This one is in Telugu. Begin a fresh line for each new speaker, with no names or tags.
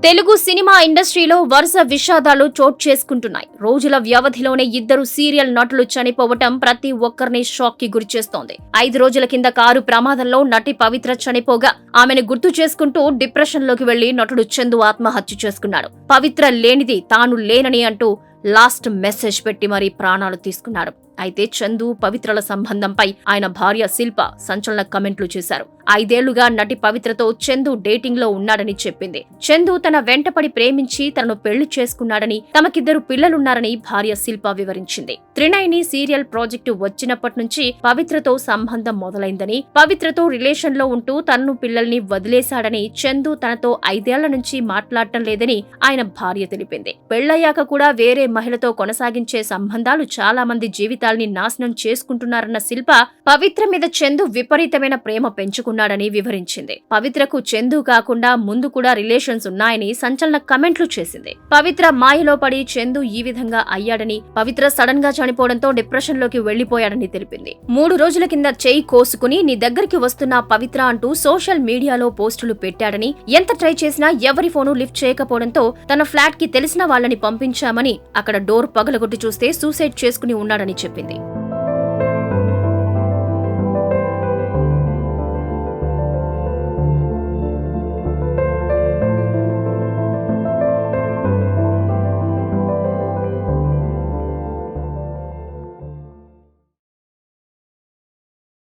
తెలుగు సినిమా ఇండస్ట్రీలో వరుస విషాదాలు చోటు చేసుకుంటున్నాయి. రోజుల వ్యవధిలోనే ఇద్దరు సీరియల్ నటులు చనిపోవటం ప్రతి ఒక్కరిని షాక్ కి గురిచేస్తోంది. 5 రోజుల కింద కారు ప్రమాదంలో నటి పవిత్ర చనిపోగా ఆమెను గుర్తు చేసుకుంటూ డిప్రెషన్ లోకి వెళ్లి నటుడు చందు ఆత్మహత్య చేసుకున్నాడు. పవిత్ర లేనిది తాను లేనని అంటూ లాస్ట్ మెసేజ్ పెట్టి మరీ ప్రాణాలు తీసుకున్నాడు. అయితే చందు పవిత్రల సంబంధంపై ఆయన భార్య శిల్ప సంచలన కమెంట్లు చేశారు. 5 ఏళ్లుగా నటి పవిత్రతో చందు డేటింగ్ లో ఉన్నాడని చెప్పింది. చందు తన వెంటపడి ప్రేమించి తనను పెళ్లి చేసుకున్నాడని, తమకిద్దరు పిల్లలున్నారని భార్య శిల్ప వివరించింది. త్రినయని సీరియల్ ప్రాజెక్టు వచ్చినప్పటి నుంచి పవిత్రతో సంబంధం మొదలైందని, పవిత్రతో రిలేషన్ లో ఉంటూ తనను పిల్లల్ని వదిలేశాడని, చందు తనతో 5 ఏళ్ల నుంచి మాట్లాడటం లేదని ఆయన భార్య తెలిపింది. పెళ్లయ్యాక కూడా వేరే మహిళతో కొనసాగించే సంబంధాలు చాలా మంది జీవితాల్ని నాశనం చేసుకుంటున్నారన్న శిల్ప పవిత్ర మీద చందు విపరీతమైన ప్రేమ పెంచుకున్నాడని వివరించింది. పవిత్రకు చందు కాకుండా ముందు కూడా రిలేషన్స్ ఉన్నాయని సంచలన కమెంట్లు చేసింది. పవిత్ర మాయలో పడి చందు ఈ విధంగా అయ్యాడని, పవిత్ర సడన్ గా చనిపోవడంతో డిప్రెషన్ లోకి వెళ్లిపోయాడని తెలిపింది. 3 రోజుల కింద చెయ్యి కోసుకుని నీ దగ్గరికి వస్తున్న పవిత్ర అంటూ సోషల్ మీడియాలో పోస్టులు పెట్టాడని, ఎంత ట్రై చేసినా ఎవరి ఫోను లిఫ్ట్ చేయకపోవడంతో తన ఫ్లాట్ కి తెలిసిన వాళ్ళని పంపించామని, అక్కడ డోర్ పగలగొట్టి చూస్తే సూసైడ్ చేసుకుని ఉన్నాడని చెప్పింది.